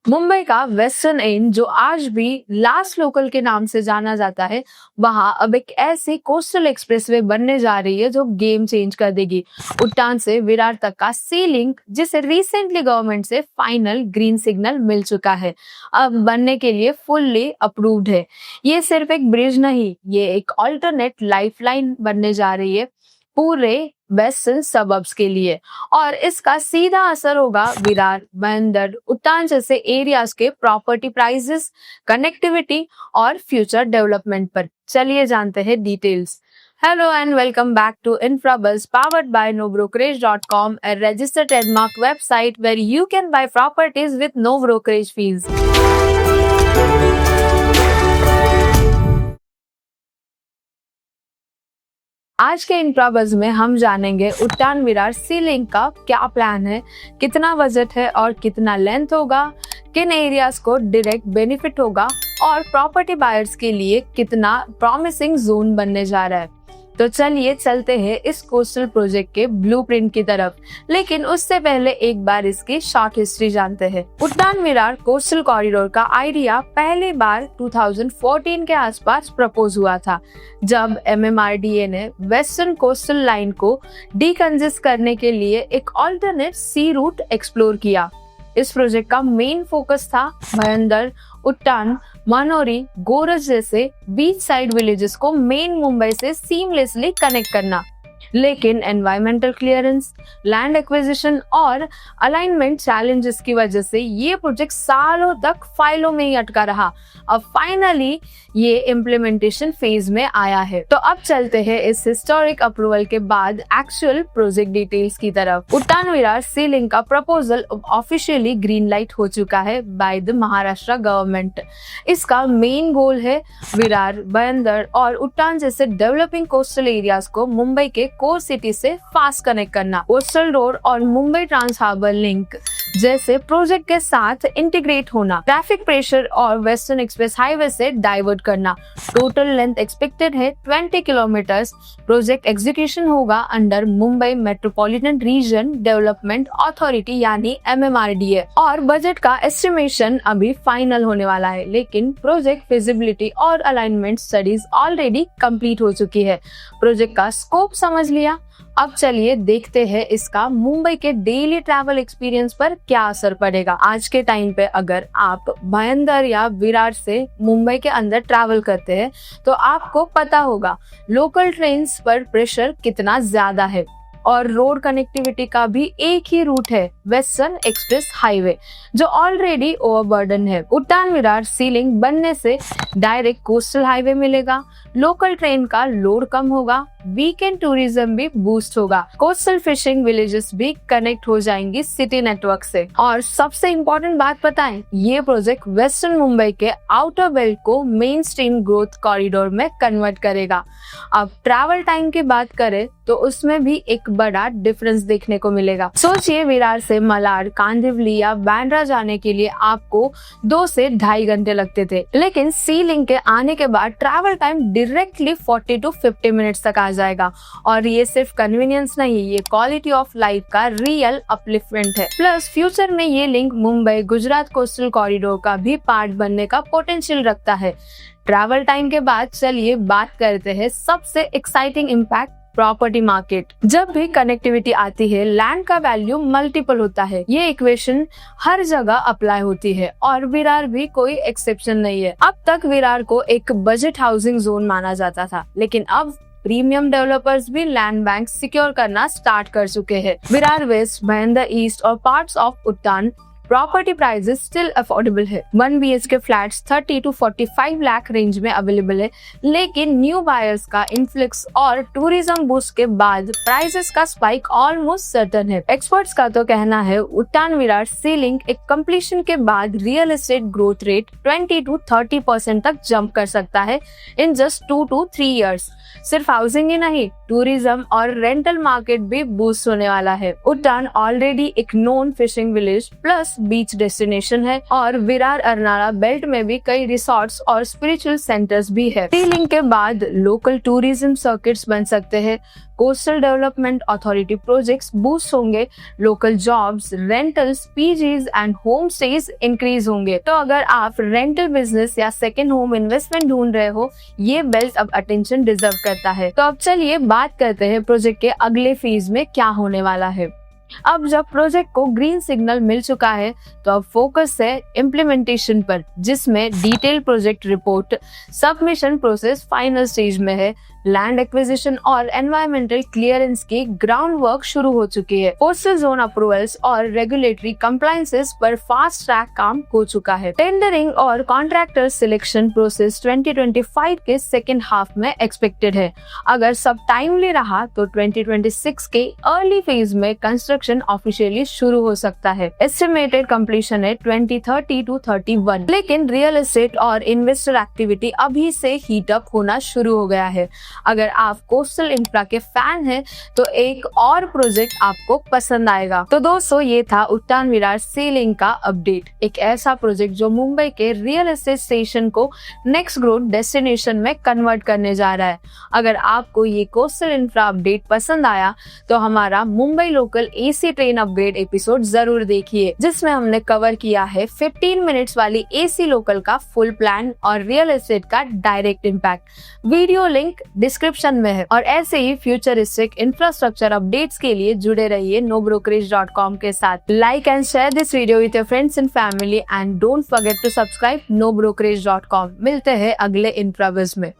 मुंबई का western and जो आज भी लास्ट लोकल के नाम से जाना जाता है, वहां अब एक ऐसी कोस्टल एक्सप्रेसवे बनने जा रही है जो गेम चेंज कर देगी। उट्टान से विरार तक का सी लिंक, जिसे रिसेंटली गवर्नमेंट से फाइनल ग्रीन सिग्नल मिल चुका है, अब बनने के लिए फुल्ली अप्रूव्ड है। ये सिर्फ एक ब्रिज नहीं, ये एक ऑल्टरनेट लाइफलाइन बनने जा रही है पूरे वेस्टर्न सबअर्ब्स के लिए, और इसका सीधा असर होगा विरार, बंदर, उट्टान जैसे एरियाज के प्रॉपर्टी प्राइसेस, कनेक्टिविटी और फ्यूचर डेवलपमेंट पर। चलिए जानते हैं details. Hello and welcome back to InfraBuzz, powered by NoBrokerage.com, a registered trademark website where you can buy properties with no brokerage fees. आज के इंफ्राबज़ में हम जानेंगे उट्टान विरार सी लिंक का क्या प्लान है, कितना बजट है और कितना लेंथ होगा, किन एरियाज को डायरेक्ट बेनिफिट होगा और प्रॉपर्टी बायर्स के लिए कितना प्रॉमिसिंग जोन बनने जा रहा है। तो चलिए चलते हैं इस कोस्टल प्रोजेक्ट के ब्लूप्रिंट की तरफ, लेकिन उससे पहले एक बार इसकी शॉर्ट हिस्ट्री जानते हैं। उट्टान विरार कोस्टल कॉरिडोर का आइडिया पहली बार 2014 के आसपास प्रपोज हुआ था, जब MMRDA ने वेस्टर्न कोस्टल लाइन को डीकंजेस्ट करने के लिए एक ऑल्टरनेट सी रूट एक्सप्लोर किया। इस प्रोजेक्ट का मेन फोकस था भयंदर, उट्टान, मनोरी, गोरज जैसे बीच साइड विलेजेस को मेन मुंबई से सीमलेसली कनेक्ट करना। लेकिन एनवायरमेंटल क्लियरेंस, लैंड एक्विजिशन और अलाइनमेंट चैलेंजेस की वजह से ये प्रोजेक्ट सालों तक फाइलों में ही अटका रहा। अब फाइनली ये इम्प्लीमेंटेशन फेज में आया है। तो अब चलते हैं इस हिस्टोरिक अप्रूवल के बाद एक्चुअल प्रोजेक्ट डिटेल्स की तरफ। उट्टान विरार सी लिंक का प्रपोजल ऑफिशियली ग्रीन लाइट हो चुका है बाय द महाराष्ट्र गवर्नमेंट। इसका मेन गोल है विरार, बंदर और उट्टान जैसे डेवलपिंग कोस्टल एरियाज को मुंबई के कोर सिटी से फास्ट कनेक्ट करना। कोस्टल रोड और मुंबई ट्रांस हार्बर लिंक जैसे प्रोजेक्ट के साथ इंटीग्रेट होना, ट्रैफिक प्रेशर और वेस्टर्न एक्सप्रेस हाईवे से डाइवर्ट करना। टोटल लेंथ एक्सपेक्टेड है 20 किलोमीटर्स। प्रोजेक्ट एग्जीक्यूशन होगा under Mumbai metropolitan region development authority यानी MMRDA, और बजट का एस्टिमेशन अभी फाइनल होने वाला है, लेकिन प्रोजेक्ट फिजिबिलिटी और अलाइनमेंट स्टडीज ऑलरेडी कंप्लीट हो चुकी है। प्रोजेक्ट का स्कोप समझ लिया, अब चलिए देखते हैं इसका मुंबई के डेली ट्रैवल एक्सपीरियंस पर क्या असर पड़ेगा। आज के टाइम पे अगर आप भयंदर या विरार से मुंबई के अंदर ट्रैवल करते हैं तो आपको पता होगा लोकल ट्रेन्स पर प्रेशर कितना ज्यादा है, और रोड कनेक्टिविटी का भी एक ही रूट है, वेस्टर्न एक्सप्रेस हाईवे, जो ऑलरेडी ओवरबर्डन है। उट्टान विरार सी लिंक बनने से डायरेक्ट कोस्टल हाईवे मिलेगा, लोकल ट्रेन का लोड कम होगा, वीकेंड टूरिज्म भी बूस्ट होगा, कोस्टल फिशिंग विलेजेस भी कनेक्ट हो जाएंगी सिटी नेटवर्क से। और सबसे इम्पोर्टेंट बात बताएं, ये प्रोजेक्ट वेस्टर्न मुंबई के आउटर बेल्ट को मेन स्ट्रीम ग्रोथ कॉरिडोर में कन्वर्ट करेगा। अब ट्रैवल टाइम की बात करें तो उसमें भी एक बड़ा डिफरेंस देखने को मिलेगा। सोचिए विरार से मलाड, कांदिवली या बांद्रा जाने के लिए आपको 2 से 2.5 घंटे लगते थे, लेकिन सी लिंक के आने के बाद travel time directly 40 to 50 minutes तक आ जाएगा। और ये सिर्फ कन्वीनियंस नहीं, ये क्वालिटी ऑफ लाइफ का रियल अपलिफ्टमेंट है। प्लस फ्यूचर में ये link Mumbai Gujarat coastal corridor का भी पार्ट बनने का पोटेंशियल रखता है। ट्रैवल टाइम के बाद चलिए बात करते हैं सबसे एक्साइटिंग इम्पैक्ट, प्रॉपर्टी मार्केट। जब भी कनेक्टिविटी आती है, लैंड का वैल्यू मल्टीपल होता है। ये इक्वेशन हर जगह अप्लाई होती है और विरार भी कोई एक्सेप्शन नहीं है। अब तक विरार को एक बजट हाउसिंग जोन माना जाता था, लेकिन अब प्रीमियम डेवलपर्स भी लैंड बैंक सिक्योर करना स्टार्ट कर चुके हैं। विरार वेस्ट, भयंदर ईस्ट और parts of Uttan property prices still affordable है। 1 BHK flats 30 to 45 lakh range में अवेलेबल है, लेकिन न्यू बायर्स का इन्फ्लक्स और टूरिज्म बूस्ट के बाद प्राइसेस का स्पाइक ऑलमोस्ट सर्टेन है। एक्सपर्ट्स का तो कहना है उट्टान विरार सी लिंक एक कंप्लीशन के बाद real estate growth rate 20 to 30% तक जंप कर सकता है इन जस्ट 2 to 3 इयर्स। सिर्फ हाउसिंग ही नहीं, टूरिज्म और रेंटल मार्केट भी बूस्ट होने वाला है। उट्टान ऑलरेडी एक नोन फिशिंग विलेज प्लस बीच डेस्टिनेशन है और विरार अरनाला बेल्ट में भी कई रिसोर्ट्स और स्पिरिचुअल सेंटर्स भी है। सी लिंक के बाद लोकल टूरिज्म सर्किट्स बन सकते हैं, coastal development authority projects boost होंगे, local jobs, rentals, PGs and home stays increase होंगे। तो अगर आप रेंटल बिजनेस या सेकेंड होम इन्वेस्टमेंट ढूंढ रहे हो, ये बेल्ट अब अटेंशन डिजर्व करता है। तो अब चलिए बात करते हैं प्रोजेक्ट के अगले फेज में क्या होने वाला है। अब जब प्रोजेक्ट को ग्रीन सिग्नल मिल चुका है तो अब फोकस है इम्प्लीमेंटेशन पर, जिसमें detail project report, submission process final stage में है, लैंड एक्विजिशन और एनवायरमेंटल क्लियरेंस की ग्राउंड वर्क शुरू हो चुकी है। कोस्टल जोन अप्रूवल्स और रेगुलेटरी कंप्लायंसेस पर फास्ट ट्रैक काम हो चुका है। टेंडरिंग और कॉन्ट्रैक्टर सिलेक्शन प्रोसेस 2025 के सेकेंड हाफ में एक्सपेक्टेड है। अगर सब टाइमली रहा तो 2026 के अर्ली फेज में कंस्ट्रक्शन ऑफिशियली शुरू हो सकता है। एस्टिमेटेड कंप्लीशन है 2030 to 31, लेकिन रियल एस्टेट और इन्वेस्टर एक्टिविटी अभी से हीट अप होना शुरू हो गया है। अगर आप कोस्टल इंफ्रा के फैन हैं तो एक और प्रोजेक्ट आपको पसंद आएगा। तो दोस्तों, ये था उट्टान विरार सी लिंक का अपडेट, एक ऐसा प्रोजेक्ट जो मुंबई के रियल एस्टेट स्टेशन को नेक्स्ट ग्रोथ डेस्टिनेशन में कन्वर्ट करने जा रहा है। अगर आपको ये कोस्टल इंफ्रा अपडेट पसंद आया तो हमारा Mumbai local AC train upgrade episode जरूर देखिए, जिसमें हमने कवर किया है 15 मिनट्स वाली एसी लोकल का फुल प्लान और रियल एस्टेट का direct impact. Video link description में है। और ऐसे ही फ्यूचरिस्टिक इंफ्रास्ट्रक्चर अपडेट्स के लिए जुड़े रहिए nobrokerage.com के साथ। Like and share this video with your friends and family and don't forget to subscribe nobrokerage.com। मिलते हैं अगले इंफ्राविज में।